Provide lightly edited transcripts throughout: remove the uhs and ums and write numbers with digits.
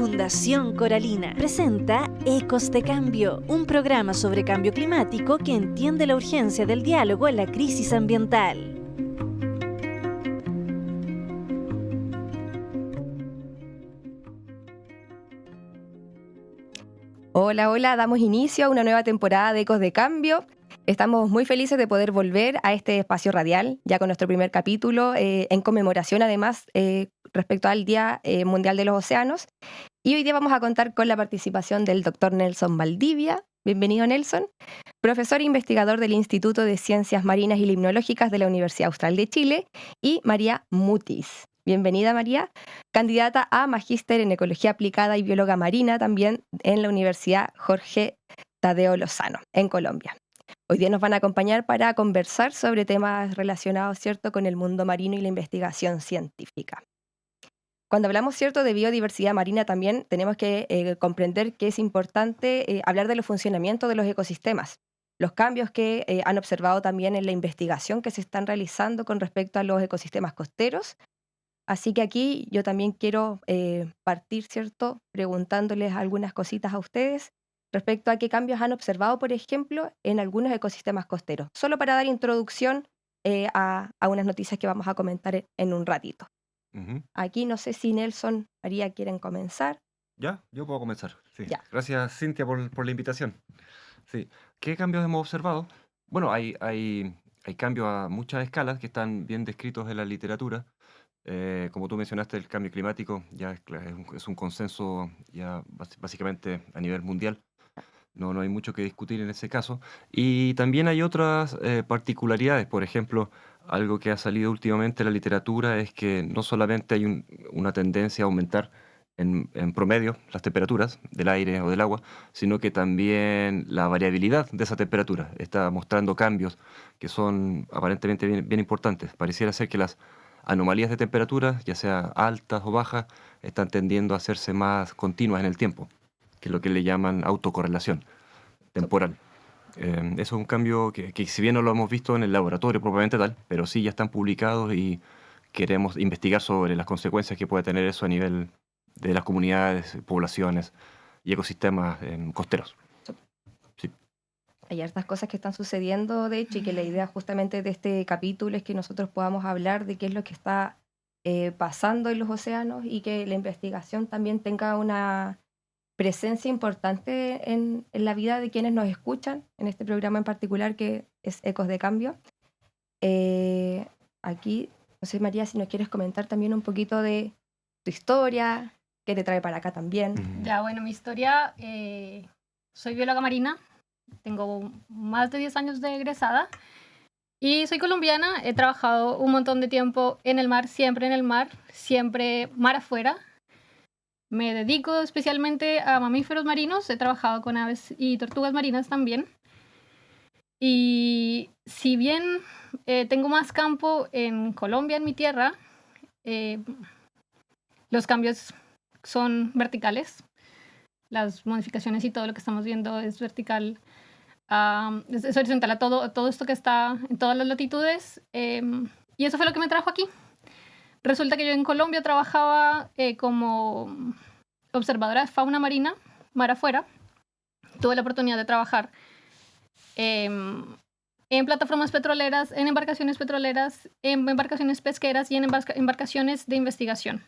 Fundación Coralina presenta Ecos de Cambio, un programa sobre cambio climático que entiende la urgencia del diálogo en la crisis ambiental. Hola, hola, damos inicio a una nueva temporada de Ecos de Cambio. Estamos muy felices de poder volver a este espacio radial, ya con nuestro primer capítulo, en conmemoración además respecto al Día Mundial de los Océanos. Y hoy día vamos a contar con la participación del doctor Nelson Valdivia. Bienvenido, Nelson. Profesor e investigador del Instituto de Ciencias Marinas y Limnológicas de la Universidad Austral de Chile. Y María Mutis. Bienvenida, María, candidata a Magíster en Ecología Aplicada y Bióloga Marina también en la Universidad Jorge Tadeo Lozano, en Colombia. Hoy día nos van a acompañar para conversar sobre temas relacionados, ¿cierto?, con el mundo marino y la investigación científica. Cuando hablamos, ¿cierto?, de biodiversidad marina también tenemos que comprender que es importante hablar de los funcionamientos de los ecosistemas, los cambios que han observado también en la investigación que se están realizando con respecto a los ecosistemas costeros. Así que aquí yo también quiero partir, ¿cierto?, preguntándoles algunas cositas a ustedes respecto a qué cambios han observado, por ejemplo, en algunos ecosistemas costeros. Solo para dar introducción a unas noticias que vamos a comentar en un ratito. Ujú. Aquí no sé si Nelson, María quieren comenzar. Ya, yo puedo comenzar. Sí. Ya. Gracias, Cintia, por la invitación. Sí. ¿Qué cambios hemos observado? Bueno, hay cambios a muchas escalas que están bien descritos en la literatura. Como tú mencionaste, el cambio climático ya es un consenso ya básicamente a nivel mundial. No hay mucho que discutir en ese caso. Y también hay otras particularidades. Por ejemplo, algo que ha salido últimamente en la literatura es que no solamente hay una tendencia a aumentar en promedio las temperaturas del aire o del agua, sino que también la variabilidad de esa temperatura está mostrando cambios que son aparentemente bien importantes. Pareciera ser que las anomalías de temperatura, ya sea altas o bajas, están tendiendo a hacerse más continuas en el tiempo, que es lo que le llaman autocorrelación temporal. Eso es un cambio que si bien no lo hemos visto en el laboratorio propiamente tal, pero sí ya están publicados y queremos investigar sobre las consecuencias que puede tener eso a nivel de las comunidades, poblaciones y ecosistemas costeros. Sí. Hay hartas cosas que están sucediendo, de hecho, y que la idea justamente de este capítulo es que nosotros podamos hablar de qué es lo que está pasando en los océanos y que la investigación también tenga una presencia importante en la vida de quienes nos escuchan, en este programa en particular que es Ecos de Cambio. Aquí, no sé, María, si nos quieres comentar también un poquito de tu historia, qué te trae para acá también. Ya, bueno, mi historia, soy bióloga marina, tengo más de 10 años de egresada y soy colombiana, he trabajado un montón de tiempo en el mar, siempre mar afuera. Me dedico especialmente a mamíferos marinos, he trabajado con aves y tortugas marinas también. Y si bien tengo más campo en Colombia, en mi tierra, los cambios son verticales. Las modificaciones y todo lo que estamos viendo es vertical, es horizontal a todo esto que está en todas las latitudes. Y eso fue lo que me trajo aquí. Resulta que yo en Colombia trabajaba como observadora de fauna marina, mar afuera. Tuve la oportunidad de trabajar en plataformas petroleras, en embarcaciones petroleras, en embarcaciones pesqueras y en embarcaciones de investigación.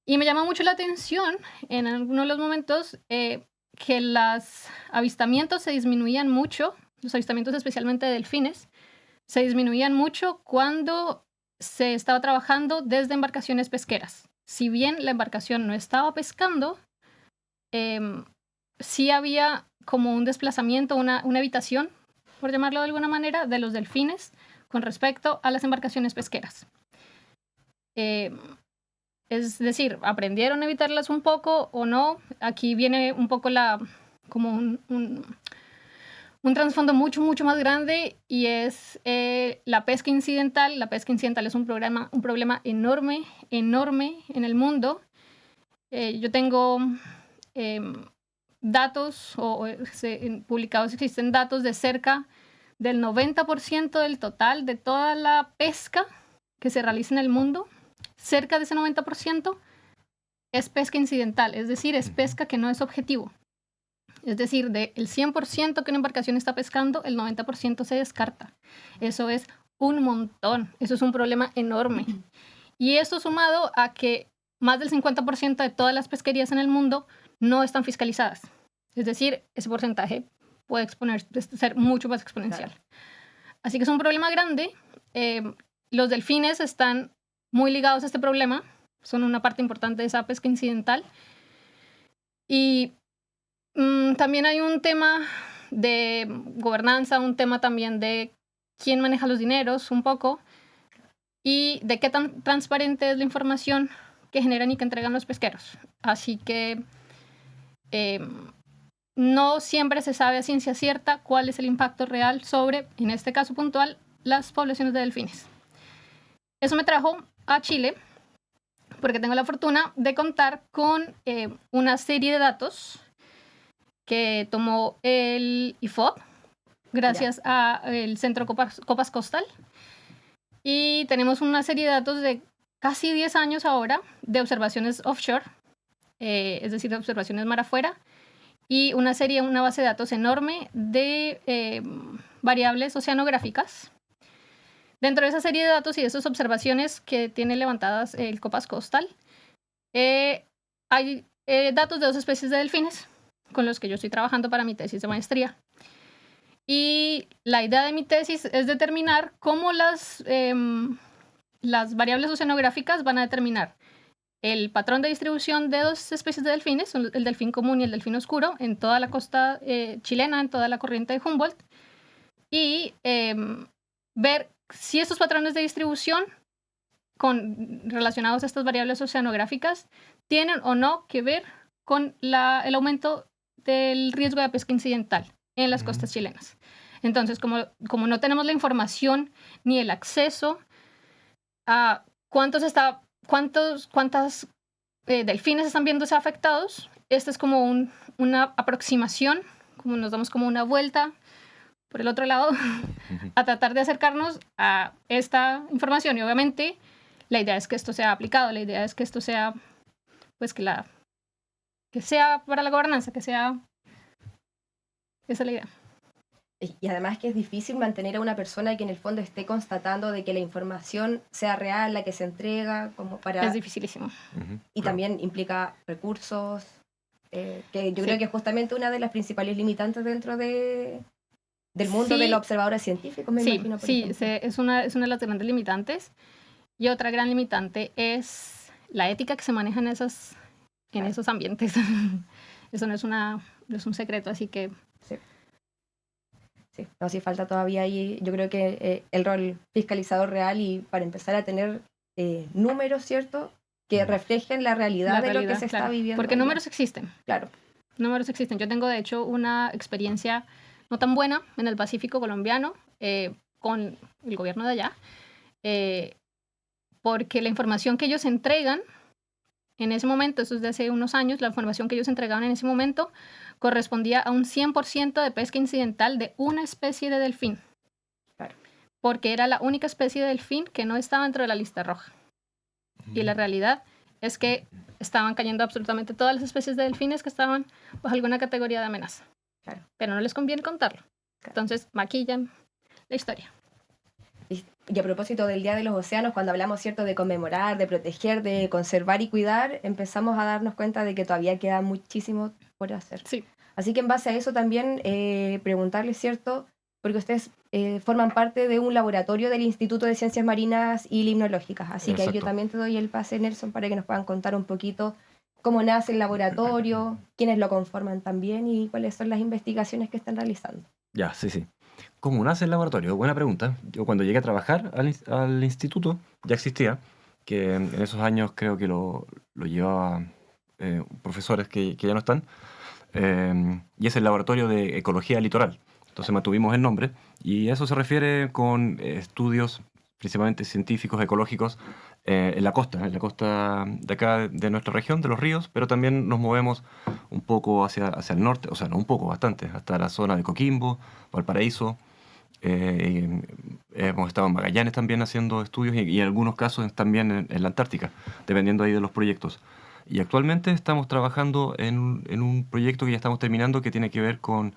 Y me llama mucho la atención en algunos de los momentos que los avistamientos se disminuían mucho, los avistamientos especialmente de delfines, se disminuían mucho cuando se estaba trabajando desde embarcaciones pesqueras. Si bien la embarcación no estaba pescando, sí había como un desplazamiento, una evitación, por llamarlo de alguna manera, de los delfines con respecto a las embarcaciones pesqueras. Es decir, ¿aprendieron a evitarlas un poco o no? Aquí viene un poco como un trasfondo mucho más grande y es la pesca incidental. La pesca incidental es un problema enorme en el mundo. Yo tengo datos publicados, existen datos de cerca del 90% del total de toda la pesca que se realiza en el mundo. Cerca de ese 90% es pesca incidental, es decir, es pesca que no es objetivo. Es decir, del 100% que una embarcación está pescando, el 90% se descarta. Eso es un montón, eso es un problema enorme. Y esto sumado a que más del 50% de todas las pesquerías en el mundo no están fiscalizadas. Es decir, ese porcentaje puede ser mucho más exponencial. Claro. Así que es un problema grande. Los delfines están muy ligados a este problema, son una parte importante de esa pesca incidental. Y también hay un tema de gobernanza, un tema también de quién maneja los dineros un poco y de qué tan transparente es la información que generan y que entregan los pesqueros. Así que no siempre se sabe a ciencia cierta cuál es el impacto real sobre, en este caso puntual, las poblaciones de delfines. Eso me trajo a Chile porque tengo la fortuna de contar con una serie de datos que tomó el IFOP gracias al Centro Copas Coastal. Y tenemos una serie de datos de casi 10 años ahora de observaciones offshore, es decir, de observaciones mar afuera, y una base de datos enorme de variables oceanográficas. Dentro de esa serie de datos y de esas observaciones que tiene levantadas el Copas Coastal, hay datos de 2 especies de delfines con los que yo estoy trabajando para mi tesis de maestría. Y la idea de mi tesis es determinar cómo las variables oceanográficas van a determinar el patrón de distribución de 2 especies de delfines, el delfín común y el delfín oscuro, en toda la costa chilena, en toda la corriente de Humboldt, y ver si estos patrones de distribución relacionados a estas variables oceanográficas tienen o no que ver con el aumento del riesgo de pesca incidental en las costas chilenas. Entonces, como no tenemos la información ni el acceso a cuántas delfines están viéndose afectados, esta es como una aproximación, como nos damos como una vuelta por el otro lado a tratar de acercarnos a esta información. Y obviamente la idea es que esto sea aplicado, la idea es que esto sea, pues que sea para la gobernanza, esa es la idea. Y además que es difícil mantener a una persona que en el fondo esté constatando de que la información sea real, la que se entrega, como para... Es dificilísimo. Y también implica recursos, que yo creo que es justamente una de las principales limitantes dentro del mundo de los observadores científicos, me imagino. Es una de las grandes limitantes. Y otra gran limitante es la ética que se maneja en esos ambientes. Eso no es un secreto, así que... Sí, no hace falta todavía ahí, yo creo que el rol fiscalizador real y para empezar a tener números, ¿cierto? Que reflejen la realidad de lo que se está viviendo. Porque números existen. Claro. Números existen. Yo tengo, de hecho, una experiencia no tan buena en el Pacífico colombiano con el gobierno de allá, porque la información que ellos entregan en ese momento, eso es de hace unos años, la información que ellos entregaban en ese momento correspondía a un 100% de pesca incidental de una especie de delfín. Claro. Porque era la única especie de delfín que no estaba dentro de la lista roja. Y la realidad es que estaban cayendo absolutamente todas las especies de delfines que estaban bajo alguna categoría de amenaza. Claro. Pero no les conviene contarlo. Claro. Entonces maquillan la historia. Y a propósito del Día de los Océanos, cuando hablamos, ¿cierto?, de conmemorar, de proteger, de conservar y cuidar, empezamos a darnos cuenta de que todavía queda muchísimo por hacer. Sí. Así que en base a eso también preguntarles, ¿cierto?, porque ustedes forman parte de un laboratorio del Instituto de Ciencias Marinas y Limnológicas. Así Exacto. que yo también te doy el pase, Nelson, para que nos puedan contar un poquito cómo nace el laboratorio, quiénes lo conforman también y cuáles son las investigaciones que están realizando. Ya, sí. ¿Cómo nace el laboratorio? Buena pregunta. Yo cuando llegué a trabajar al instituto ya existía, que en esos años creo que lo llevaba profesores que ya no están, y es el Laboratorio de Ecología Litoral. Entonces mantuvimos el nombre y eso se refiere con estudios principalmente científicos, ecológicos, en la costa de acá de nuestra región, de los ríos, pero también nos movemos un poco hacia el norte, o sea, no un poco, bastante, hasta la zona de Coquimbo, Valparaíso. Hemos estado en Magallanes también haciendo estudios y en algunos casos también en la Antártica, dependiendo ahí de los proyectos. Y actualmente estamos trabajando en un proyecto que ya estamos terminando que tiene que ver con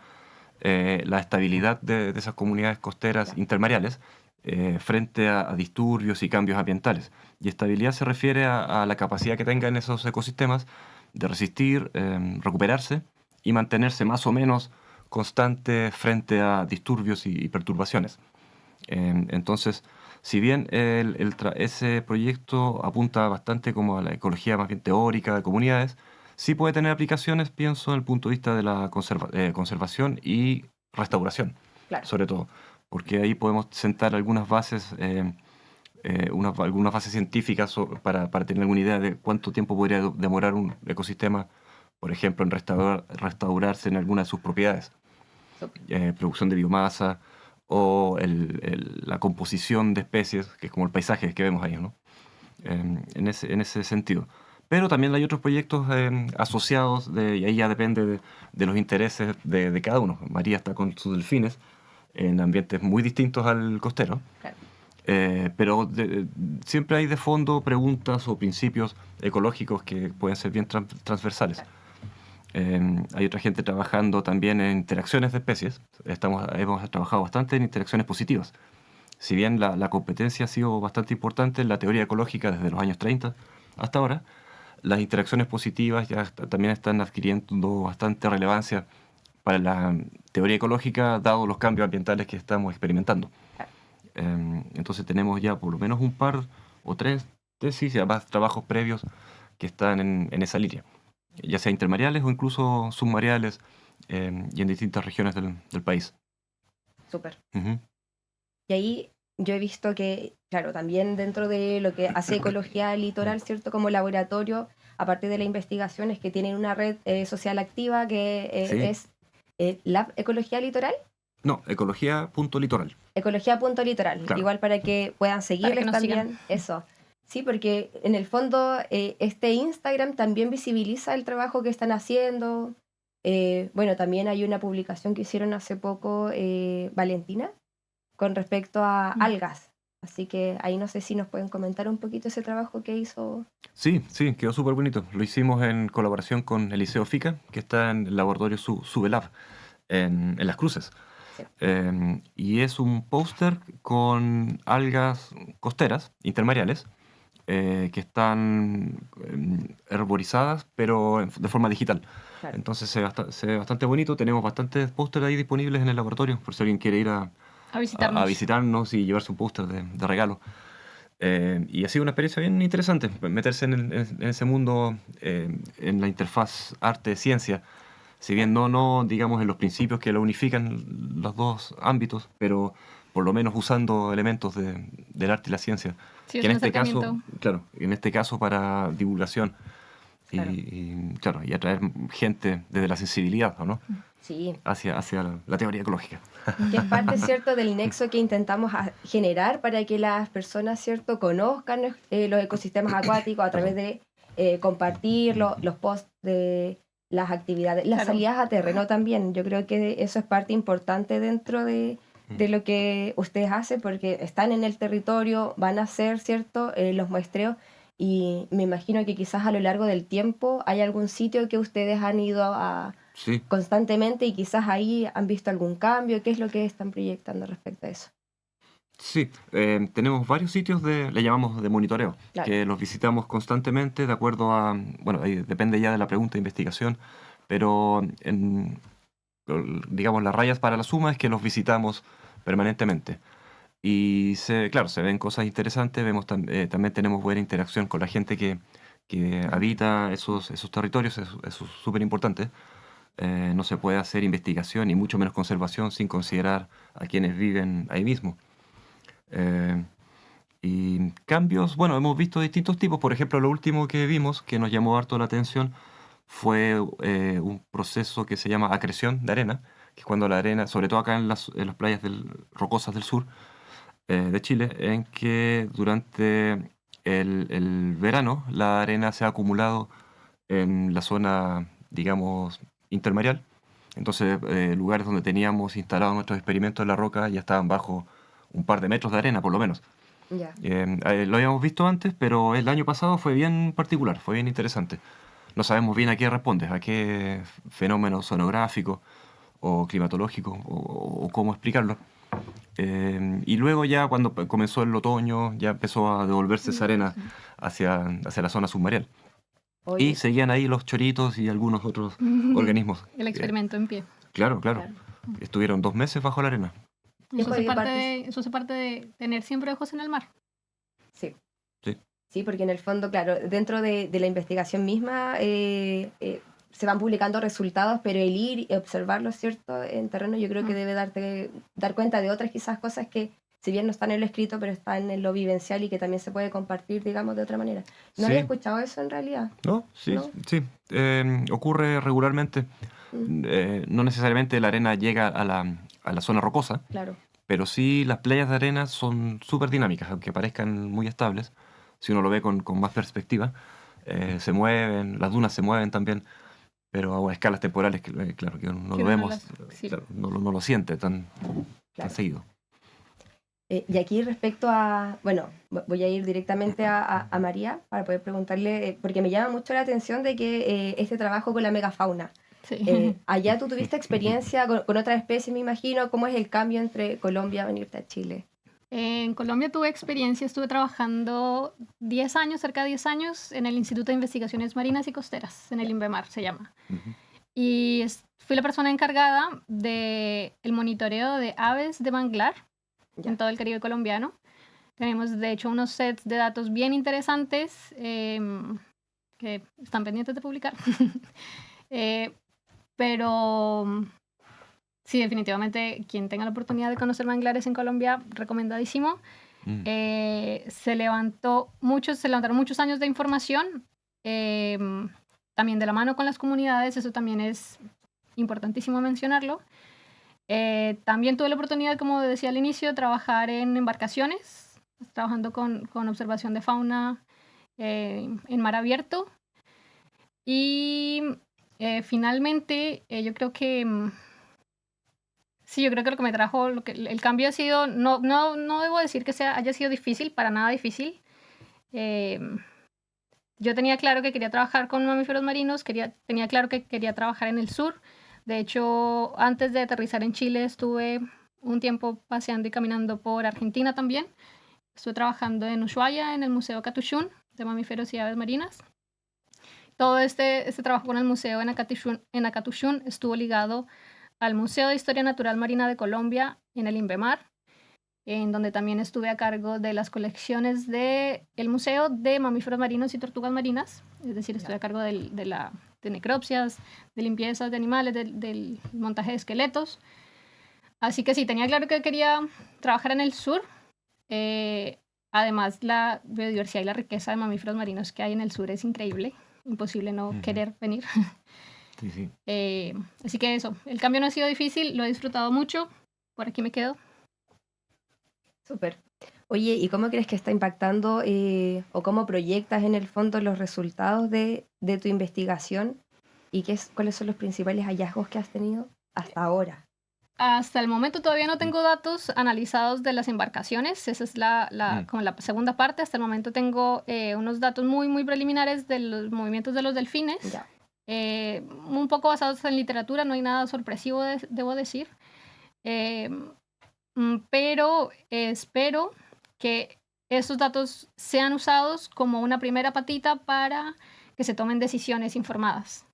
la estabilidad de esas comunidades costeras Ya. intermareales frente a disturbios y cambios ambientales. Y estabilidad se refiere a la capacidad que tengan esos ecosistemas de resistir, recuperarse y mantenerse más o menos constante frente a disturbios y perturbaciones. Entonces, si bien ese proyecto apunta bastante como a la ecología más bien teórica de comunidades, sí puede tener aplicaciones, pienso, desde el punto de vista de la conservación y restauración, Claro. sobre todo, porque ahí podemos sentar algunas bases, algunas bases científicas para tener alguna idea de cuánto tiempo podría demorar un ecosistema, por ejemplo, en restaurarse en alguna de sus propiedades, Súper. producción de biomasa o la composición de especies, que es como el paisaje que vemos ahí, ¿no? En ese sentido. Pero también hay otros proyectos asociados, y ahí ya depende de los intereses de cada uno. María está con sus delfines en ambientes muy distintos al costero, Claro. pero siempre hay de fondo preguntas o principios ecológicos que pueden ser bien transversales. Hay otra gente trabajando también en interacciones de especies. Hemos trabajado bastante en interacciones positivas. Si bien la competencia ha sido bastante importante en la teoría ecológica desde los años 30 hasta ahora, las interacciones positivas ya también están adquiriendo bastante relevancia para la teoría ecológica, dado los cambios ambientales que estamos experimentando. Entonces tenemos ya por lo menos un par o tres tesis y además trabajos previos que están en esa línea, ya sea intermareales o incluso submareales, y en distintas regiones del país. Súper. Ujú. Y ahí yo he visto que, claro, también dentro de lo que hace Ecología Litoral, ¿cierto? Como laboratorio, aparte de la investigación, es que tienen una red social activa que Sí. es Lab Ecología Litoral. No, ecología.litoral. Ecología.litoral, Claro. igual para que puedan seguirles nos también. sigan. Eso. Sí, porque en el fondo este Instagram también visibiliza el trabajo que están haciendo. Bueno, también hay una publicación que hicieron hace poco, Valentina, con respecto a algas. Así que ahí no sé si nos pueden comentar un poquito ese trabajo que hizo. Sí, quedó súper bonito. Lo hicimos en colaboración con el Liceo FICA, que está en el laboratorio Subelab, en Las Cruces. Sí. Y es un póster con algas costeras, intermareales, que están herborizadas, pero de forma digital. Claro. Entonces se ve bastante bonito. Tenemos bastantes pósteres ahí disponibles en el laboratorio, por si alguien quiere ir a visitarnos. visitarnos y llevarse un póster de regalo. Y ha sido una experiencia bien interesante, meterse en ese mundo, en la interfaz arte-ciencia. Si bien no, digamos, en los principios que lo unifican los dos ámbitos, pero por lo menos usando elementos del arte y la ciencia. Sí, Que es en un este caso, acercamiento. claro, en este caso para divulgación Claro. y atraer gente desde la sensibilidad, ¿no? Sí, Hacia la teoría ecológica. que es parte, ¿cierto?, del nexo que intentamos generar para que las personas, ¿cierto?, conozcan los ecosistemas acuáticos a través de compartir los posts de las actividades, las Claro. salidas a terreno también. Yo creo que eso es parte importante dentro de lo que ustedes hacen, porque están en el territorio, van a hacer, ¿cierto?, los muestreos, y me imagino que quizás a lo largo del tiempo hay algún sitio que ustedes han ido a Sí. constantemente y quizás ahí han visto algún cambio. ¿Qué es lo que están proyectando respecto a eso? Sí, tenemos varios sitios le llamamos de monitoreo, Claro. que los visitamos constantemente de acuerdo a, bueno, ahí depende ya de la pregunta de investigación, pero digamos las rayas para la suma es que los visitamos permanentemente. Y claro, se ven cosas interesantes, también tenemos buena interacción con la gente que habita esos territorios, eso es súper importante. No se puede hacer investigación y mucho menos conservación sin considerar a quienes viven ahí mismo. Y cambios, bueno, hemos visto distintos tipos. Por ejemplo, lo último que vimos que nos llamó harto la atención fue un proceso que se llama acreción de arena, que es cuando la arena, sobre todo acá en las playas rocosas del sur de Chile, en que durante el verano la arena se ha acumulado en la zona, digamos, intermareal. Entonces, lugares donde teníamos instalados nuestros experimentos en la roca ya estaban bajo un par de metros de arena, por lo menos. Ya. Lo habíamos visto antes, pero el año pasado fue bien particular, fue bien interesante. No sabemos bien a qué responde, a qué fenómeno sonográfico o climatológico o cómo explicarlo. Y luego ya cuando comenzó el otoño, ya empezó a devolverse esa arena hacia la zona submarina. Y Oye, seguían ahí los choritos y algunos otros organismos. El experimento en pie. Claro. claro. Estuvieron 2 meses bajo la arena. Hijo, y partes- Eso hace parte de tener siempre ojos en el mar. Sí. Sí. Sí, porque en el fondo, claro, dentro de la investigación misma se van publicando resultados, pero el ir y observarlo, ¿cierto? En terreno yo creo que debe dar cuenta de otras quizás cosas que, si bien no están en lo escrito, pero están en lo vivencial y que también se puede compartir, digamos, de otra manera. ¿No Sí. había escuchado eso en realidad? ¿No? Sí, ¿No? sí. Ocurre regularmente. No necesariamente la arena llega a la zona rocosa, Claro. pero sí las playas de arena son súper dinámicas, aunque parezcan muy estables. Si uno lo ve con más perspectiva, se mueven, las dunas se mueven también, pero a escalas temporales, claro, que no Que lo uno vemos, sí. claro, no lo siente tan Claro. seguido. Y aquí respecto a, bueno, voy a ir directamente a María para poder preguntarle, porque me llama mucho la atención de que este trabajo con la megafauna, Sí. allá tú tuviste experiencia con otras especies, me imagino, ¿cómo es el cambio entre Colombia a venirte a Chile? En Colombia tuve experiencia, estuve trabajando 10 años, cerca de 10 años, en el Instituto de Investigaciones Marinas y Costeras, en el INVEMAR se llama. Ujú. Y fui la persona encargada del monitoreo de aves de manglar Ya. en todo el Caribe colombiano. Tenemos, de hecho, unos sets de datos bien interesantes que están pendientes de publicar. Pero sí, definitivamente, quien tenga la oportunidad de conocer manglares en Colombia, recomendadísimo. Mm. Se levantaron muchos años de información, también de la mano con las comunidades, eso también es importantísimo mencionarlo. También tuve la oportunidad, como decía al inicio, de trabajar en embarcaciones, trabajando con observación de fauna en mar abierto. Y finalmente, yo creo que sí, yo creo que lo que me trajo, el cambio ha sido, no debo decir que haya sido difícil, para nada difícil. Yo tenía claro que quería trabajar con mamíferos marinos, tenía claro que quería trabajar en el sur. De hecho, antes de aterrizar en Chile, estuve un tiempo paseando y caminando por Argentina también. Estuve trabajando en Ushuaia, en el Museo Catuchún, de mamíferos y aves marinas. Todo este trabajo con el museo en Acatuchún estuvo ligado al Museo de Historia Natural Marina de Colombia en el INVEMAR, en donde también estuve a cargo de las colecciones del Museo de Mamíferos Marinos y Tortugas Marinas, es decir, estuve a cargo de necropsias, de limpiezas de animales, del montaje de esqueletos. Así que sí, tenía claro que quería trabajar en el sur. Además, la biodiversidad y la riqueza de mamíferos marinos que hay en el sur es increíble, imposible no querer venir. Sí. Así que eso, el cambio no ha sido difícil, lo he disfrutado mucho, por aquí me quedo. Súper. Oye, ¿y cómo crees que está impactando o cómo proyectas en el fondo los resultados de tu investigación y cuáles son los principales hallazgos que has tenido hasta ahora? Hasta el momento todavía no tengo datos analizados de las embarcaciones, esa es como la segunda parte. Hasta el momento tengo unos datos muy, muy preliminares de los movimientos de los delfines, Ya. un poco basados en literatura, no hay nada sorpresivo, debo decir. Pero espero que estos datos sean usados como una primera patita para que se tomen decisiones informadas.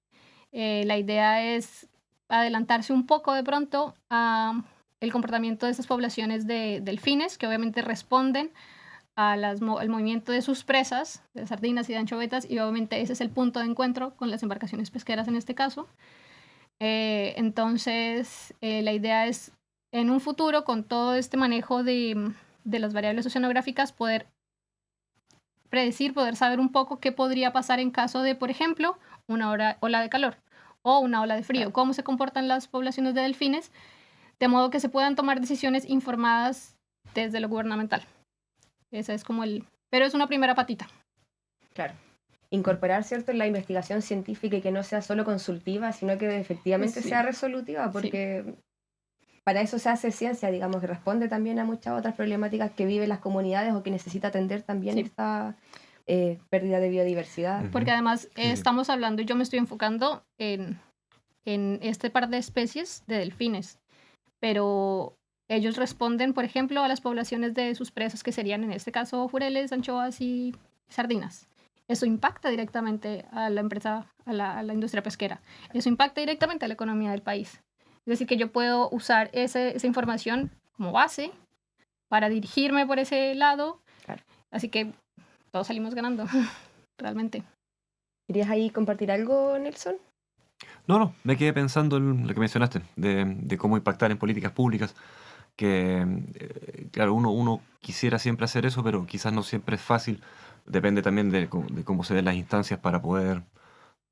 La idea es adelantarse un poco de pronto a el comportamiento de estas poblaciones de delfines, que obviamente responden al movimiento de sus presas, de sardinas y de anchovetas, y obviamente ese es el punto de encuentro con las embarcaciones pesqueras en este caso. Entonces, la idea es, en un futuro, con todo este manejo de las variables oceanográficas, poder predecir, poder saber un poco qué podría pasar en caso de, por ejemplo, una ola de calor o una ola de frío, cómo se comportan las poblaciones de delfines, de modo que se puedan tomar decisiones informadas desde lo gubernamental. Esa es como pero es una primera patita. Claro. Incorporar, ¿cierto?, en la investigación científica y que no sea solo consultiva, sino que efectivamente Sí. sea resolutiva, porque para eso se hace ciencia, digamos, que responde también a muchas otras problemáticas que viven las comunidades o que necesita atender también Sí. esta pérdida de biodiversidad. Ujú. Porque además Sí. estamos hablando, y yo me estoy enfocando en este par de especies de delfines, pero ellos responden, por ejemplo, a las poblaciones de sus presas, que serían en este caso jureles, anchoas y sardinas. Eso impacta directamente a la empresa, a la industria pesquera. Eso impacta directamente a la economía del país. Es decir, que yo puedo usar esa información como base para dirigirme por ese lado. Claro. Así que todos salimos ganando, realmente. ¿Querías ahí compartir algo, Nelson? No, me quedé pensando en lo que mencionaste, de cómo impactar en políticas públicas, que claro, uno quisiera siempre hacer eso, pero quizás no siempre es fácil, depende también de cómo se den las instancias para poder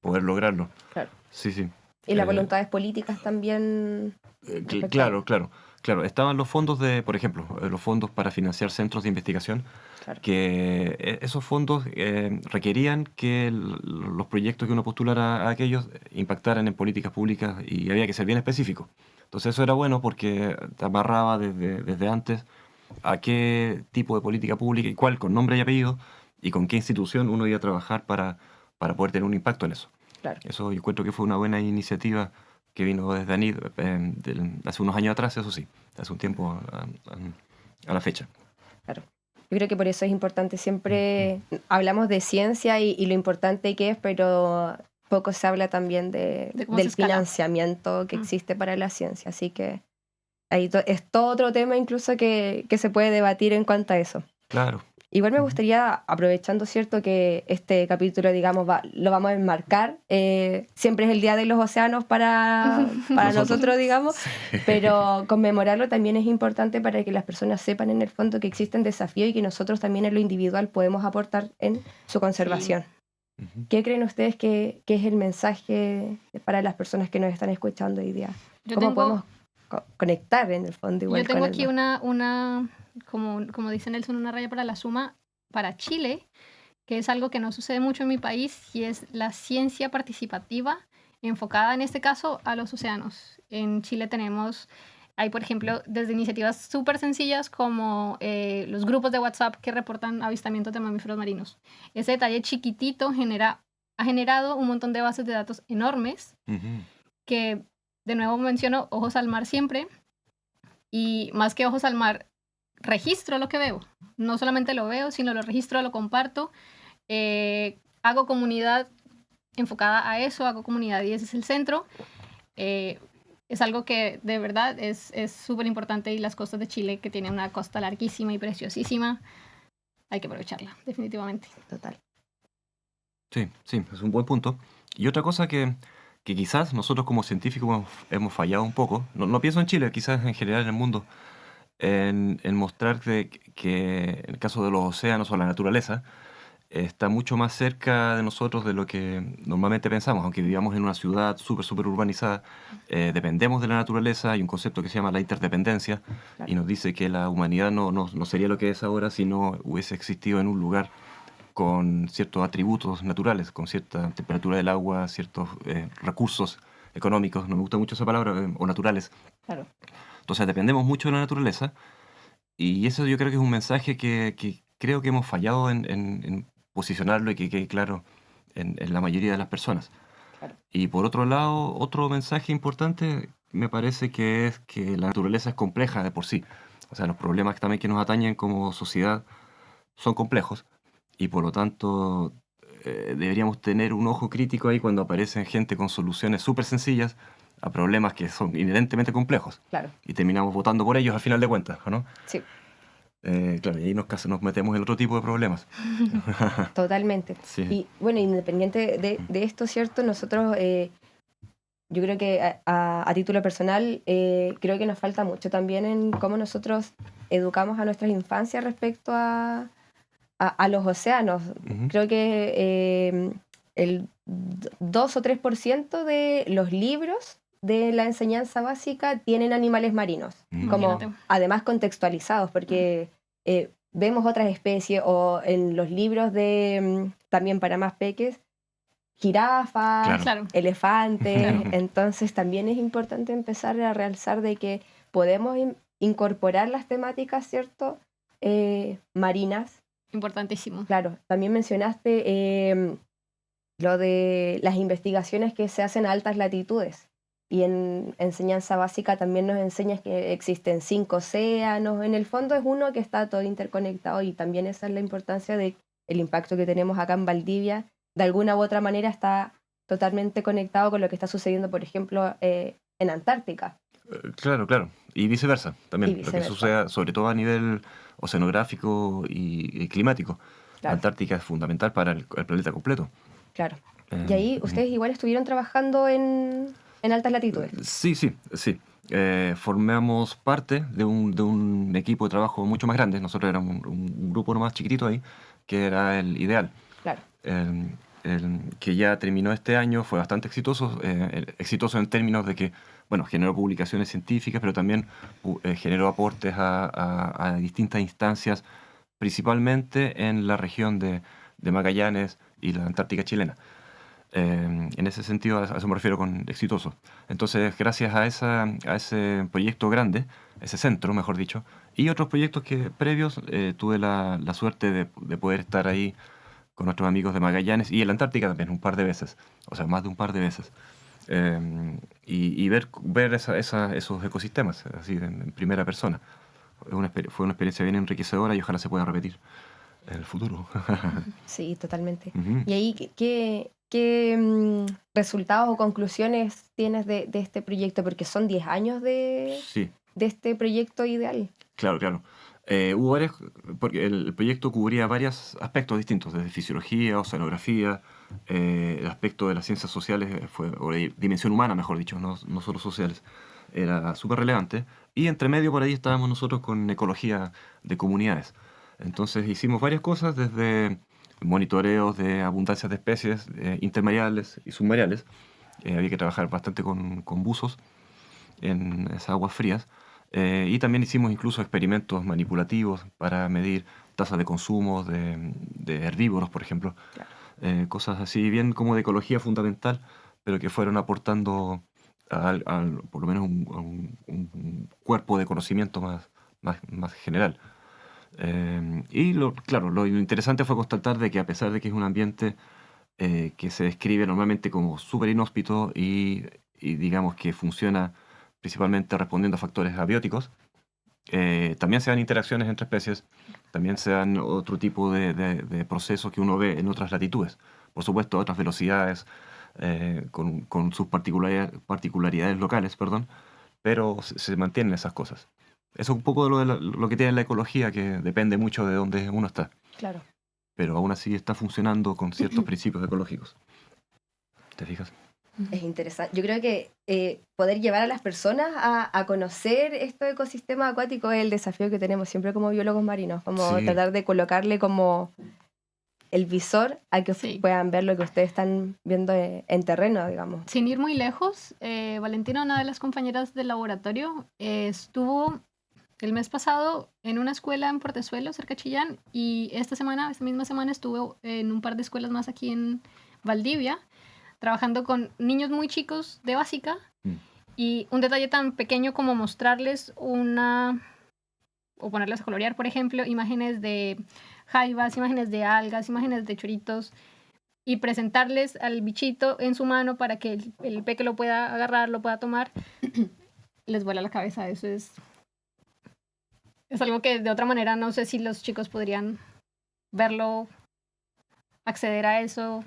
lograrlo. Claro. Sí. Y las Eh, voluntades políticas también. Respecto a Claro. Estaban los fondos por ejemplo, los fondos para financiar centros de investigación, Claro. que esos fondos requerían que los proyectos que uno postulara a aquellos impactaran en políticas públicas y había que ser bien específico. Entonces eso era bueno porque te amarraba desde antes a qué tipo de política pública y cuál, con nombre y apellido, y con qué institución uno iba a trabajar para poder tener un impacto en eso. Claro. Eso yo encuentro que fue una buena iniciativa que vino desde ANID hace unos años atrás, eso sí, hace un tiempo a la fecha. Claro. Yo creo que por eso es importante, siempre hablamos de ciencia y lo importante que es, pero poco se habla también De cómo del se escala. financiamiento que Mm. existe para la ciencia. Así que ahí es todo otro tema incluso que se puede debatir en cuanto a eso. Claro. Igual me gustaría, aprovechando, ¿cierto?, que este capítulo, digamos, lo vamos a enmarcar. Siempre es el Día de los Océanos para nosotros, digamos, pero conmemorarlo también es importante para que las personas sepan en el fondo que existen desafíos y que nosotros también en lo individual podemos aportar en su conservación. Ujú. ¿Qué creen ustedes que es el mensaje para las personas que nos están escuchando hoy día? Yo ¿Cómo tengo- podemos conectar en el fondo igual Yo tengo con aquí el mar? una como dice Nelson, una raya para la suma para Chile, que es algo que no sucede mucho en mi país, y es la ciencia participativa enfocada en este caso a los océanos. En Chile hay por ejemplo desde iniciativas súper sencillas como los grupos de WhatsApp que reportan avistamientos de mamíferos marinos. Ese detalle chiquitito ha generado un montón de bases de datos enormes Ujú. que, de nuevo menciono, ojos al mar siempre, y más que ojos al mar, registro lo que veo. No solamente lo veo, sino lo registro, lo comparto, hago comunidad enfocada a eso, hago comunidad y ese es el centro. Es algo que de verdad es súper importante, y las costas de Chile, que tiene una costa larguísima y preciosísima, hay que aprovecharla, definitivamente. Total. Sí, es un buen punto. Y otra cosa que quizás nosotros como científicos hemos fallado un poco, no pienso en Chile, quizás en general en el mundo, en mostrar que en el caso de los océanos o la naturaleza, está mucho más cerca de nosotros de lo que normalmente pensamos, aunque vivamos en una ciudad súper urbanizada, dependemos de la naturaleza. Hay un concepto que se llama la interdependencia Claro. y nos dice que la humanidad no sería lo que es ahora si no hubiese existido en un lugar con ciertos atributos naturales, con cierta temperatura del agua, ciertos recursos económicos, no me gusta mucho esa palabra, o naturales. Claro. Entonces dependemos mucho de la naturaleza, y eso yo creo que es un mensaje que creo que hemos fallado en posicionarlo y que quede claro en la mayoría de las personas. Claro. Y por otro lado, otro mensaje importante me parece que es que la naturaleza es compleja de por sí. O sea, los problemas también que nos atañen como sociedad son complejos, y por lo tanto deberíamos tener un ojo crítico ahí cuando aparecen gente con soluciones súper sencillas a problemas que son inherentemente complejos, Claro. y terminamos votando por ellos al final de cuentas, ¿o no? Sí. Claro, y ahí nos metemos en otro tipo de problemas. Totalmente. Sí. Y bueno, independiente de esto, ¿cierto? Nosotros, yo creo que a título personal, creo que nos falta mucho también en cómo nosotros educamos a nuestras infancias respecto a los océanos. Ujú. Creo que el 2 o 3% de los libros de la enseñanza básica tienen animales marinos, Mm. como Imagínate. además contextualizados, porque vemos otras especies, o en los libros también para más peques, jirafas, Claro. Claro. elefantes. Claro. Entonces también es importante empezar a realzar de que podemos incorporar las temáticas, ¿cierto? Marinas. Importantísimo. Claro, también mencionaste lo de las investigaciones que se hacen a altas latitudes. Y en enseñanza básica también nos enseñas que existen 5 océanos. En el fondo es uno que está todo interconectado, y también esa es la importancia del impacto que tenemos acá en Valdivia. De alguna u otra manera está totalmente conectado con lo que está sucediendo, por ejemplo, en Antártica. Claro, claro. Y viceversa también. Y Lo que viceversa. suceda, sobre todo a nivel oceanográfico y climático. Claro. Antártica es fundamental para el planeta completo. Claro. Y ahí ustedes igual estuvieron trabajando en altas latitudes. Sí. Formamos parte de un equipo de trabajo mucho más grande. Nosotros éramos un grupo más chiquitito ahí, que era el IDEAL. Claro. Que ya terminó este año, fue bastante exitoso. Exitoso en términos de que, bueno, generó publicaciones científicas, pero también generó aportes a distintas instancias, principalmente en la región de Magallanes y la Antártica chilena. En ese sentido, a eso me refiero con exitoso. Entonces, gracias a ese proyecto grande, ese centro, mejor dicho, y otros proyectos previos, tuve la suerte de poder estar ahí con nuestros amigos de Magallanes y en la Antártica también un par de veces, o sea, más de un par de veces. Y ver esos ecosistemas así en primera persona. Fue una experiencia bien enriquecedora y ojalá se pueda repetir en el futuro. Sí, totalmente. Ujú. Y ahí, ¿qué resultados o conclusiones tienes de este proyecto? Porque son 10 años de Sí, este proyecto ideal. claro. Hubo varias, porque el proyecto cubría varios aspectos distintos, desde fisiología, oceanografía, el aspecto de las ciencias sociales, o de dimensión humana, mejor dicho, no solo sociales, era súper relevante. Y entre medio por ahí estábamos nosotros con ecología de comunidades. Entonces hicimos varias cosas, desde monitoreos de abundancias de especies intermareales y submareales. Había que trabajar bastante con buzos en esas aguas frías. Y también hicimos incluso experimentos manipulativos para medir tasas de consumo de herbívoros, por ejemplo. Claro. Cosas así, bien como de ecología fundamental, pero que fueron aportando por lo menos un cuerpo de conocimiento más general. Claro, lo interesante fue constatar de que a pesar de que es un ambiente que se describe normalmente como súper inhóspito y digamos que funciona principalmente respondiendo a factores abióticos, también se dan interacciones entre especies, también se dan otro tipo de procesos que uno ve en otras latitudes. Por supuesto, a otras velocidades, con sus particularidades locales, perdón, pero se mantienen esas cosas. Eso es un poco de lo que tiene la ecología, que depende mucho de dónde uno está, Claro. pero aún así está funcionando con ciertos principios ecológicos. ¿Te fijas? Es interesante. Yo creo que poder llevar a las personas a conocer estos ecosistemas acuáticos es el desafío que tenemos siempre como biólogos marinos, como Sí. tratar de colocarle como el visor a que Sí. puedan ver lo que ustedes están viendo en terreno, digamos. Sin ir muy lejos, Valentina, una de las compañeras del laboratorio, estuvo el mes pasado en una escuela en Portezuelo, cerca de Chillán, y esta misma semana estuvo en un par de escuelas más aquí en Valdivia, trabajando con niños muy chicos de básica, y un detalle tan pequeño como mostrarles o ponerles a colorear, por ejemplo, imágenes de jaivas, imágenes de algas, imágenes de choritos, y presentarles al bichito en su mano para que el peque lo pueda agarrar, lo pueda tomar, les vuela la cabeza. Eso es algo que de otra manera no sé si los chicos podrían verlo, acceder a eso.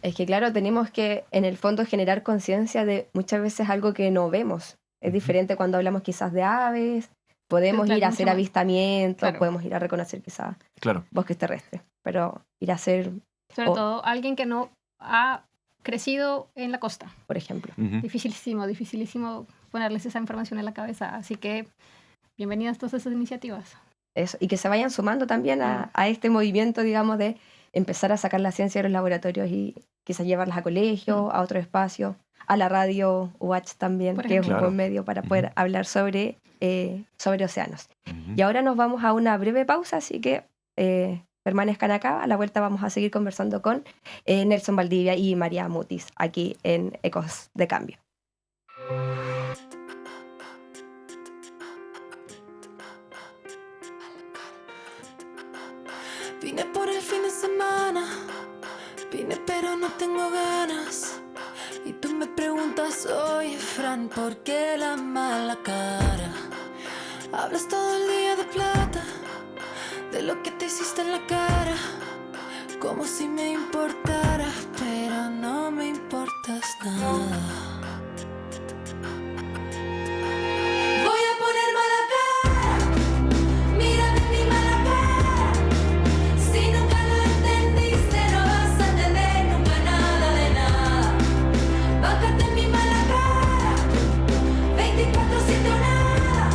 Es que claro, tenemos que en el fondo generar conciencia de muchas veces algo que no vemos. Es diferente cuando hablamos quizás de aves, podemos Claro, ir a mucho hacer más. avistamientos, Claro. podemos ir a reconocer quizás Claro. bosques terrestres, pero ir a hacer, Sobre O- todo alguien que no ha crecido en la costa. por ejemplo. Ujú. Dificilísimo ponerles esa información en la cabeza. Así que bienvenidas todas esas iniciativas. Eso, y que se vayan sumando también a este movimiento, digamos, de empezar a sacar la ciencia de los laboratorios y quizás llevarlas a colegios, a otros espacios, a la radio UH también, Por que es un ejemplo. buen medio para poder hablar sobre océanos. Ujú. Y ahora nos vamos a una breve pausa, así que permanezcan acá. A la vuelta vamos a seguir conversando con Nelson Valdivia y María Mutis aquí en Ecos de Cambio. no tengo ganas. Y tú me preguntas, oye Fran, ¿por qué la mala cara? Hablas todo el día de plata, de lo que te hiciste en la cara, como si me importara, pero no me importas nada. Voy a poner mala cara, mírame en mi mala cara. Si nunca lo entendiste, no vas a entender nunca nada de nada. Bájate en mi mala cara, 24/7 o nada.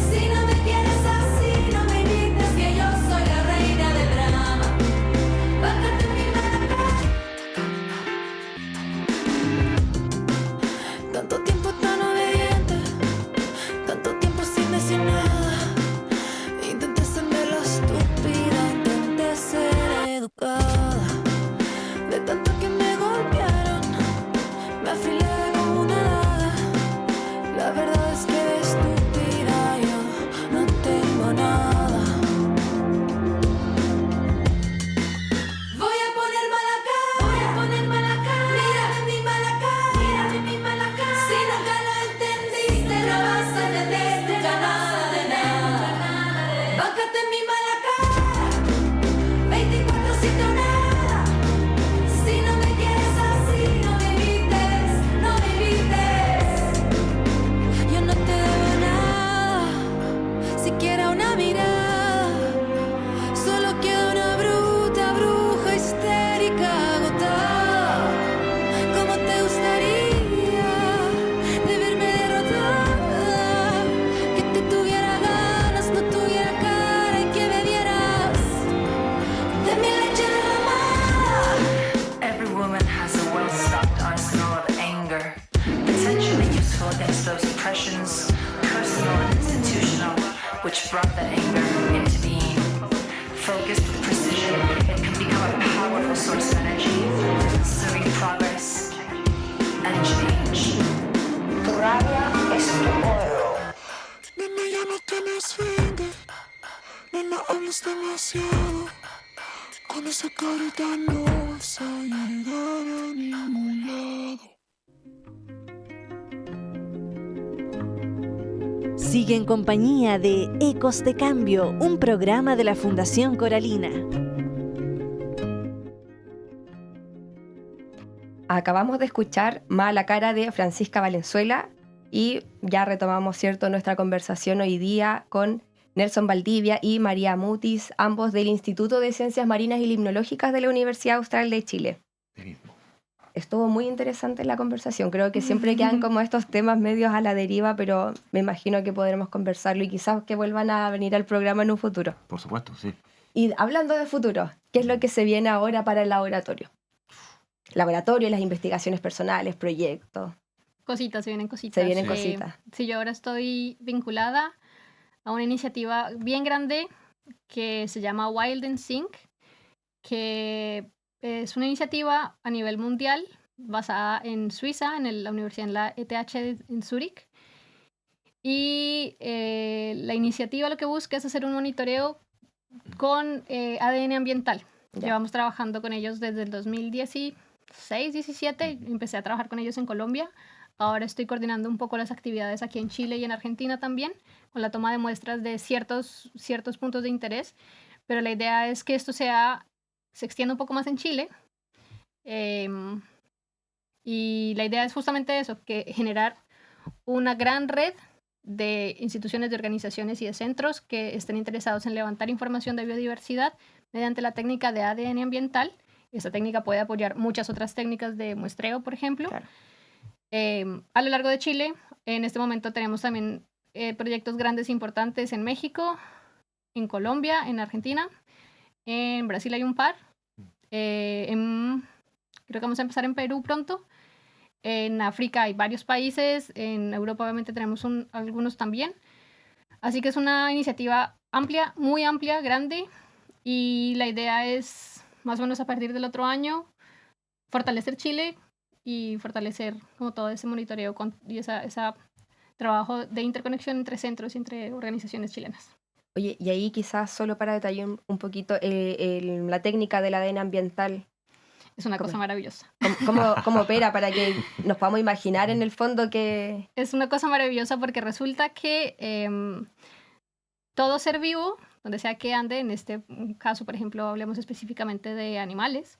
Si no me quieres así, no me grites que yo soy la reina del drama. Bájate en mi mala cara. Tanto tiempo tan obediente, tanto tiempo sin decir nada. Intenté serme la estúpida, intenté ser educada. De tanto que me golpearon, me afilé como una daga. La verdad es que de estúpida yo no tengo nada. Voy a poner mala cara, voy a poner mala cara. Mírame mi mala cara, mírame mi mala cara. Si nunca lo entendiste, no vas a entender nunca nada de nada. Bájate en mi mala cara, 24/7 o nada. Si no me quieres así, no me invites, no me invites. Yo no te debo nada, siquiera una mirada. Solo queda una bruta, bruja, histérica, agotada. ¿Cómo te gustaría de verme derrotada? Que te tuviera ganas, no tuviera cara y que me dieras de mi leche derramada. Every woman has a well-stocked arsenal of anger, potentially useful against those oppressions, personal and institutional, which brought that anger into being. Focused with precision, it can become a powerful source of energy, serving progress and change. Tu rabia es tu oro. Nena, ya no tienes finger. Nena, hablas demasiado. Con esa carita no vas a llegar a ningún lado. Sigue en compañía de Ecos de Cambio, un programa de la Fundación Coralina. Acabamos de escuchar Mala Cara de Francisca Valenzuela y ya retomamos, ¿cierto?, nuestra conversación hoy día con Nelson Valdivia y María Mutis, ambos del Instituto de Ciencias Marinas y Limnológicas de la Universidad Austral de Chile. Estuvo muy interesante la conversación. Creo que siempre quedan como estos temas medios a la deriva, pero me imagino que podremos conversarlo y quizás que vuelvan a venir al programa en un futuro. Por supuesto, sí. Y hablando de futuro, ¿qué es lo que se viene ahora para el laboratorio? Laboratorio, las investigaciones personales, proyectos. Cositas, se vienen cositas. Se vienen Sí. cositas. Sí, yo ahora estoy vinculada a una iniciativa bien grande que se llama Wild and Sync, que es una iniciativa a nivel mundial basada en Suiza, en la universidad, en la ETH en Zúrich. Y la iniciativa lo que busca es hacer un monitoreo con ADN ambiental. Ya. Llevamos trabajando con ellos desde el 2016-17. Empecé a trabajar con ellos en Colombia. Ahora estoy coordinando un poco las actividades aquí en Chile y en Argentina también, con la toma de muestras de ciertos puntos de interés. Pero la idea es que esto se extienda un poco más en Chile. Y la idea es justamente eso, que generar una gran red de instituciones, de organizaciones y de centros que estén interesados en levantar información de biodiversidad mediante la técnica de ADN ambiental. Esta técnica puede apoyar muchas otras técnicas de muestreo, por ejemplo. Claro. A lo largo de Chile, en este momento tenemos también proyectos grandes e importantes en México, en Colombia, en Argentina, en Brasil hay un par. Creo que vamos a empezar en Perú pronto. En África hay varios países, en Europa obviamente tenemos algunos también. Así que es una iniciativa amplia, muy amplia, grande, y la idea es, más o menos a partir del otro año, fortalecer Chile y fortalecer como todo ese monitoreo y ese trabajo de interconexión entre centros y entre organizaciones chilenas. Oye, y ahí quizás solo para detallar un poquito la técnica del ADN ambiental. Es una cosa maravillosa. ¿Cómo opera para que nos podamos imaginar en el fondo que... Es una cosa maravillosa porque resulta que todo ser vivo, donde sea que ande, en este caso, por ejemplo, hablemos específicamente de animales,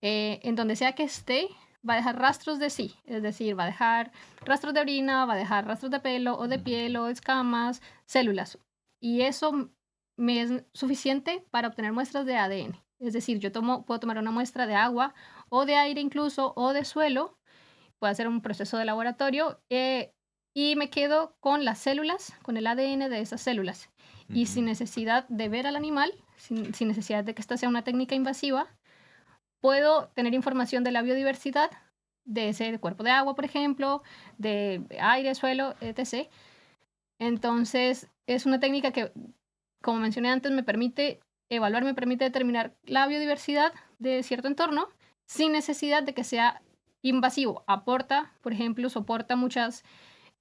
en donde sea que esté, va a dejar rastros de sí, es decir, va a dejar rastros de orina, va a dejar rastros de pelo o de piel o escamas, células. Y eso me es suficiente para obtener muestras de ADN. Es decir, yo puedo tomar una muestra de agua o de aire incluso o de suelo, puedo hacer un proceso de laboratorio y me quedo con las células, con el ADN de esas células. Y sin necesidad de ver al animal, sin necesidad de que esta sea una técnica invasiva, puedo tener información de la biodiversidad de ese cuerpo de agua, por ejemplo, de aire, suelo, etc. Entonces, es una técnica que, como mencioné antes, me permite evaluar, me permite determinar la biodiversidad de cierto entorno sin necesidad de que sea invasivo. Aporta, por ejemplo, soporta muchos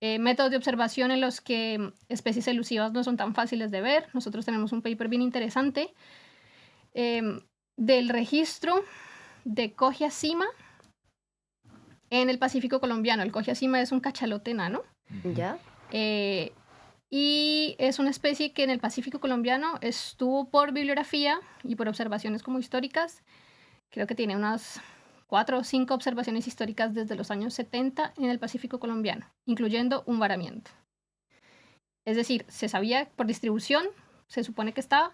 métodos de observación en los que especies elusivas no son tan fáciles de ver. Nosotros tenemos un paper bien interesante del registro de Cogia cima en el Pacífico colombiano. El Cogia cima es un cachalote enano. ¿Ya? Y es una especie que en el Pacífico colombiano estuvo por bibliografía y por observaciones como históricas. Creo que tiene unas 4 o 5 observaciones históricas desde los años 70 en el Pacífico colombiano, incluyendo un varamiento. Es decir, se sabía por distribución, se supone que estaba,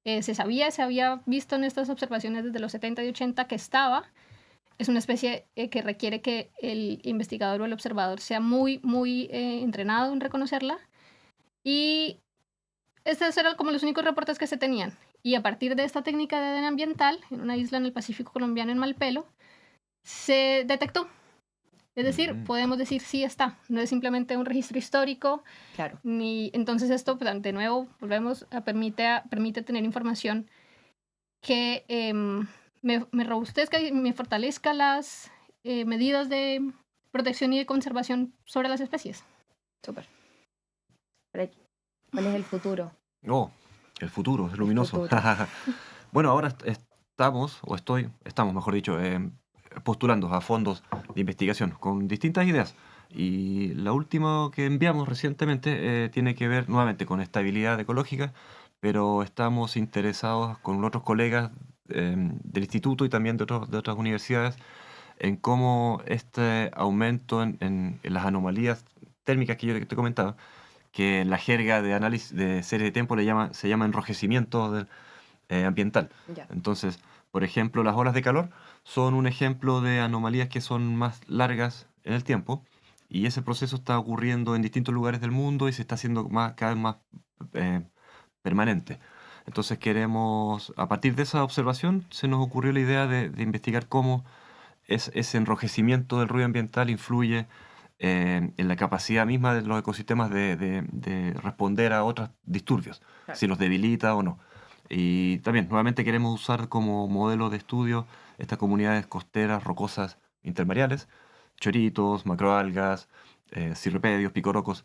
se había visto en estas observaciones desde los 70 y 80 que estaba. Es una especie que requiere que el investigador o el observador sea muy, muy entrenado en reconocerla. Y estos eran como los únicos reportes que se tenían. Y a partir de esta técnica de ADN ambiental, en una isla en el Pacífico colombiano, en Malpelo, se detectó. Es decir, podemos decir sí está. No es simplemente un registro histórico. Claro. Entonces esto, pues, de nuevo, volvemos permite tener información que me robustezca y me fortalezca las medidas de protección y de conservación sobre las especies. Súper. ¿Cuál es el futuro? Oh, el futuro, es luminoso. futuro. Bueno, ahora estamos, mejor dicho, postulando a fondos de investigación con distintas ideas. Y la última que enviamos recientemente tiene que ver nuevamente con estabilidad ecológica, pero estamos interesados con otros colegas del instituto y también de otras universidades en cómo este aumento en las anomalías térmicas que yo te comentaba, que en la jerga de análisis de series de tiempo se llama enrojecimiento ambiental. Ya. Entonces, por ejemplo, las olas de calor son un ejemplo de anomalías que son más largas en el tiempo, y ese proceso está ocurriendo en distintos lugares del mundo y se está haciendo cada vez más permanente. Entonces a partir de esa observación, se nos ocurrió la idea de investigar cómo ese enrojecimiento del ruido ambiental influye en la capacidad misma de los ecosistemas de responder a otros disturbios, Claro. si los debilita o no. Y también, nuevamente, queremos usar como modelo de estudio estas comunidades costeras rocosas intermareales, choritos, macroalgas, cirripedios, picorocos,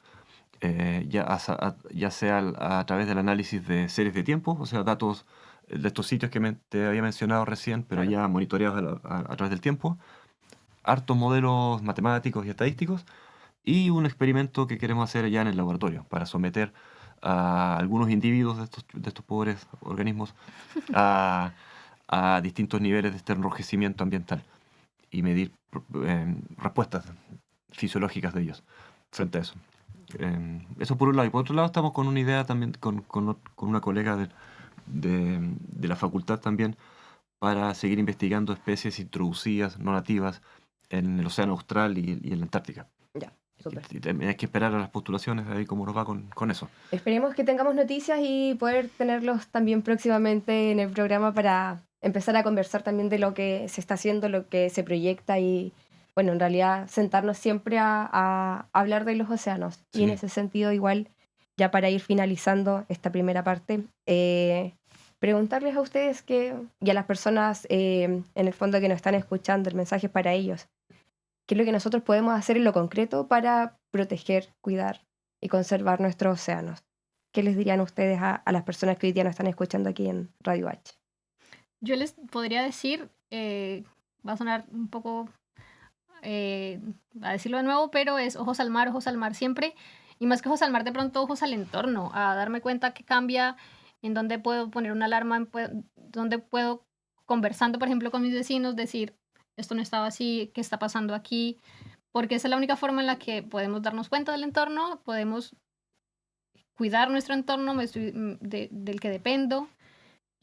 ya sea a través del análisis de series de tiempo, o sea, datos de estos sitios que te había mencionado recién, pero Claro. ya monitoreados a través del tiempo, hartos modelos matemáticos y estadísticos, y un experimento que queremos hacer ya en el laboratorio para someter a algunos individuos de estos pobres organismos a distintos niveles de este enrojecimiento ambiental y medir respuestas fisiológicas de ellos frente a eso. Eso por un lado. Y por otro lado, estamos con una idea también con una colega de la facultad también, para seguir investigando especies introducidas, no nativas, en el Océano Austral y en la Antártica. Ya, súper. Y también hay que esperar a las postulaciones, a ver cómo nos va con eso. Esperemos que tengamos noticias y poder tenerlos también próximamente en el programa para empezar a conversar también de lo que se está haciendo, lo que se proyecta y, bueno, en realidad sentarnos siempre a hablar de los océanos. Y en Sí. ese sentido, igual, ya para ir finalizando esta primera parte, preguntarles a ustedes y a las personas en el fondo que nos están escuchando, el mensaje es para ellos. ¿Qué es lo que nosotros podemos hacer en lo concreto para proteger, cuidar y conservar nuestros océanos? ¿Qué les dirían ustedes a las personas que hoy día nos están escuchando aquí en Radio H? Yo les podría decir va a sonar un poco, a decirlo de nuevo, pero es ojos al mar siempre. Y más que ojos al mar, de pronto ojos al entorno, a darme cuenta que cambia, en dónde puedo poner una alarma, dónde puedo, conversando, por ejemplo, con mis vecinos, decir, esto no estaba así, ¿qué está pasando aquí? Porque esa es la única forma en la que podemos darnos cuenta del entorno, podemos cuidar nuestro entorno del que dependo.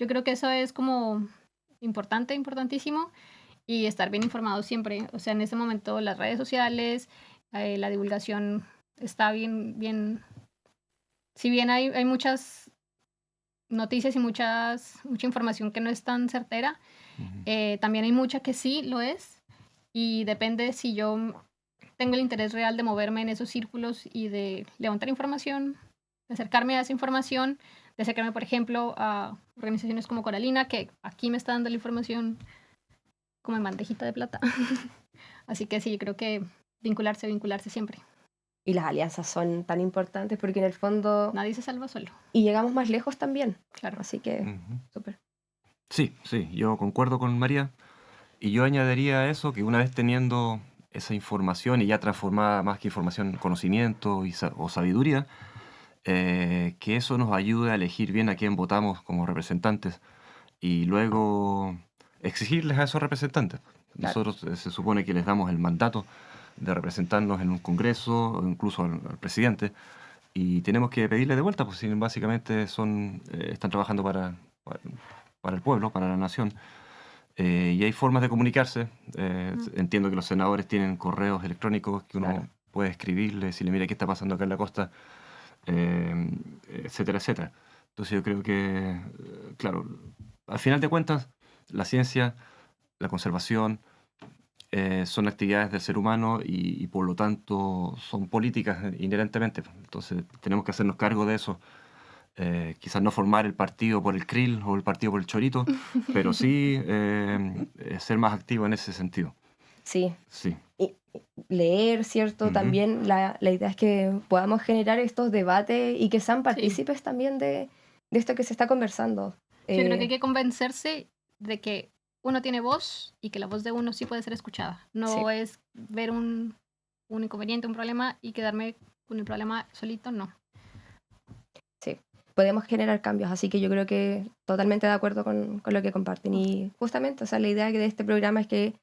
Yo creo que eso es como importantísimo, y estar bien informado siempre. O sea, en este momento las redes sociales, la divulgación está bien. Si bien hay muchas noticias y mucha información que no es tan certera, también hay mucha que sí lo es, y depende si yo tengo el interés real de moverme en esos círculos y de levantar información, de acercarme a esa información, de acercarme, por ejemplo, a organizaciones como Coralina, que aquí me está dando la información como en bandejita de plata. Así que sí, yo creo que vincularse siempre. Y las alianzas son tan importantes porque en el fondo... Nadie se salva solo. Y llegamos más lejos también. Claro. Así que, súper. Sí, yo concuerdo con María. Y yo añadiría a eso que una vez teniendo esa información y ya transformada más que información, conocimiento o sabiduría, que eso nos ayude a elegir bien a quién votamos como representantes y luego exigirles a esos representantes. Claro. Nosotros se supone que les damos el mandato de representarnos en un congreso o incluso al presidente, y tenemos que pedirle de vuelta, pues si básicamente están trabajando para el pueblo, para la nación. Y hay formas de comunicarse. Entiendo que los senadores tienen correos electrónicos que uno Claro. puede escribirle, decirle, mira, ¿qué está pasando acá en la costa? Etcétera, etcétera. Entonces yo creo que, claro, al final de cuentas, la ciencia, la conservación, son actividades del ser humano y por lo tanto son políticas inherentemente. Entonces tenemos que hacernos cargo de eso. Quizás no formar el partido por el krill o el partido por el chorito, pero sí ser más activo en ese sentido. Sí. Sí. Y leer, ¿cierto? Ujú. También la idea es que podamos generar estos debates y que sean partícipes también de esto que se está conversando. Yo creo que hay que convencerse de que uno tiene voz y que la voz de uno sí puede ser escuchada. No Sí. es ver un inconveniente, un problema y quedarme con el problema solito, no. Podemos generar cambios, así que yo creo que totalmente de acuerdo con lo que comparten. Y justamente, o sea, la idea de este programa es que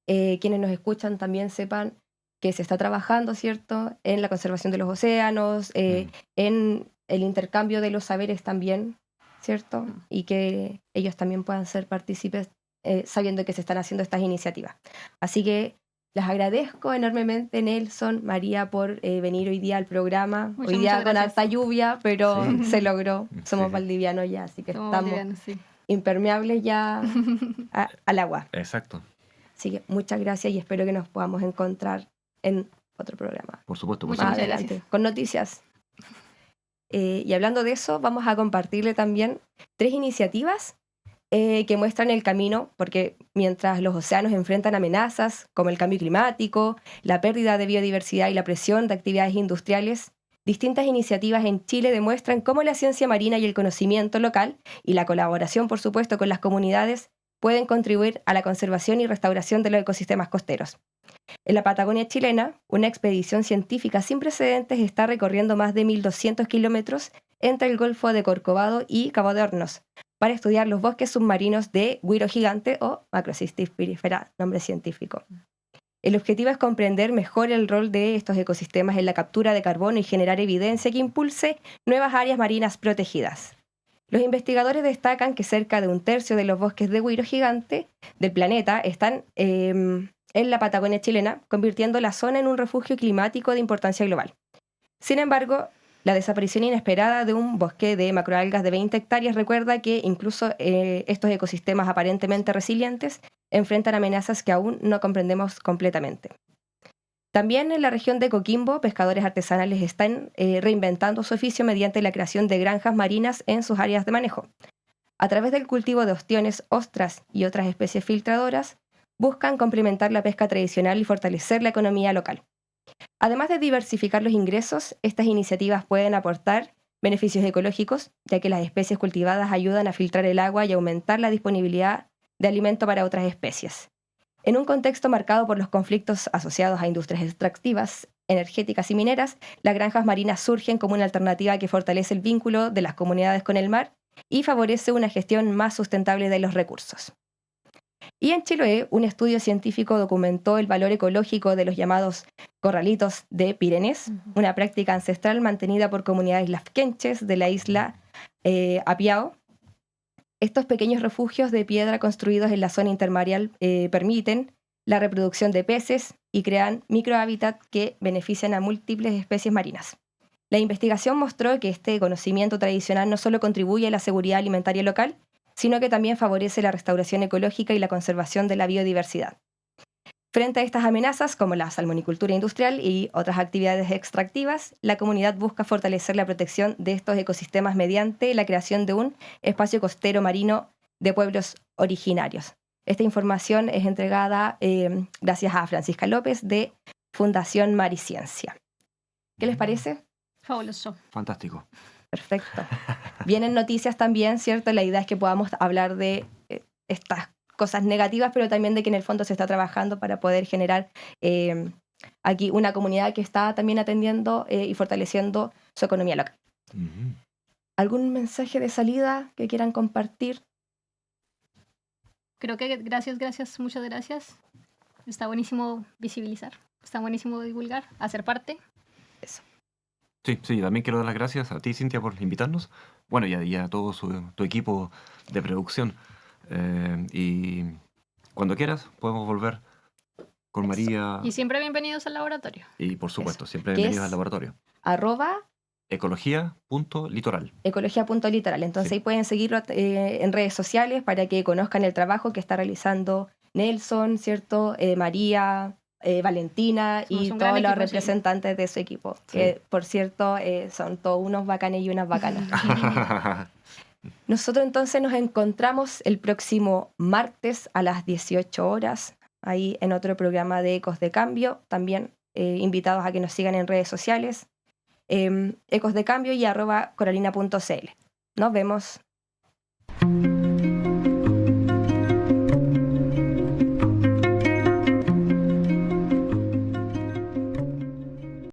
quienes nos escuchan también sepan que se está trabajando, ¿cierto?, en la conservación de los océanos, en el intercambio de los saberes también, ¿cierto? Y que ellos también puedan ser partícipes sabiendo que se están haciendo estas iniciativas. Así que les agradezco enormemente, Nelson, María, por venir hoy día al programa. Muchas Hoy día con gracias. harta lluvia, pero Sí. se logró. Somos Sí. valdivianos ya, así que Somos estamos bolivianos, sí. impermeables ya al agua. Exacto. Así que muchas gracias y espero que nos podamos encontrar en otro programa Por supuesto. Muchas más gracias. adelante, con noticias. Y hablando de eso, vamos a compartirle también 3 iniciativas que muestran el camino, porque mientras los océanos enfrentan amenazas como el cambio climático, la pérdida de biodiversidad y la presión de actividades industriales, distintas iniciativas en Chile demuestran cómo la ciencia marina y el conocimiento local, y la colaboración, por supuesto, con las comunidades, pueden contribuir a la conservación y restauración de los ecosistemas costeros. En la Patagonia chilena, una expedición científica sin precedentes está recorriendo más de 1.200 kilómetros entre el Golfo de Corcovado y Cabo de Hornos para estudiar los bosques submarinos de güiro gigante o Macrocystis pirifera, nombre científico. El objetivo es comprender mejor el rol de estos ecosistemas en la captura de carbono y generar evidencia que impulse nuevas áreas marinas protegidas. Los investigadores destacan que cerca de 1/3 de los bosques de güiro gigante del planeta están en la Patagonia chilena, convirtiendo la zona en un refugio climático de importancia global. Sin embargo, la desaparición inesperada de un bosque de macroalgas de 20 hectáreas recuerda que incluso estos ecosistemas aparentemente resilientes enfrentan amenazas que aún no comprendemos completamente. También en la región de Coquimbo, pescadores artesanales están reinventando su oficio mediante la creación de granjas marinas en sus áreas de manejo. A través del cultivo de ostiones, ostras y otras especies filtradoras, buscan complementar la pesca tradicional y fortalecer la economía local. Además de diversificar los ingresos, estas iniciativas pueden aportar beneficios ecológicos, ya que las especies cultivadas ayudan a filtrar el agua y aumentar la disponibilidad de alimento para otras especies. En un contexto marcado por los conflictos asociados a industrias extractivas, energéticas y mineras, las granjas marinas surgen como una alternativa que fortalece el vínculo de las comunidades con el mar y favorece una gestión más sustentable de los recursos. Y en Chiloé, un estudio científico documentó el valor ecológico de los llamados corralitos de Pirenes, una práctica ancestral mantenida por comunidades lafkenches de la isla Apiao. Estos pequeños refugios de piedra construidos en la zona intermareal permiten la reproducción de peces y crean microhábitats que benefician a múltiples especies marinas. La investigación mostró que este conocimiento tradicional no solo contribuye a la seguridad alimentaria local, sino que también favorece la restauración ecológica y la conservación de la biodiversidad. Frente a estas amenazas, como la salmonicultura industrial y otras actividades extractivas, la comunidad busca fortalecer la protección de estos ecosistemas mediante la creación de un espacio costero marino de pueblos originarios. Esta información es entregada gracias a Francisca López de Fundación Mar y Ciencia. ¿Qué les parece? Fabuloso. Fantástico. Perfecto. Vienen noticias también, ¿cierto? La idea es que podamos hablar de estas cosas negativas, pero también de que en el fondo se está trabajando para poder generar aquí una comunidad que está también atendiendo y fortaleciendo su economía local. Ujú. ¿Algún mensaje de salida que quieran compartir? Creo que gracias, muchas gracias. Está buenísimo visibilizar, está buenísimo divulgar, hacer parte. Sí, también quiero dar las gracias a ti, Cintia, por invitarnos. Bueno, y a todo tu equipo de producción. Y cuando quieras, podemos volver con María. Y siempre bienvenidos al laboratorio. Y por supuesto, siempre ¿Qué bienvenidos es? al laboratorio. @ecología.litoral. Ecología.litoral. Entonces Sí. ahí pueden seguirlo en redes sociales para que conozcan el trabajo que está realizando Nelson, ¿cierto? María, Valentina Somos y un gran todos los equipo, sí. representantes de su equipo, Sí. que por cierto son todos unos bacanes y unas bacanas. Nosotros entonces nos encontramos el próximo martes a las 18 horas, ahí en otro programa de Ecos de Cambio, también invitados a que nos sigan en redes sociales, Ecos de Cambio y @coralina.cl. Nos vemos.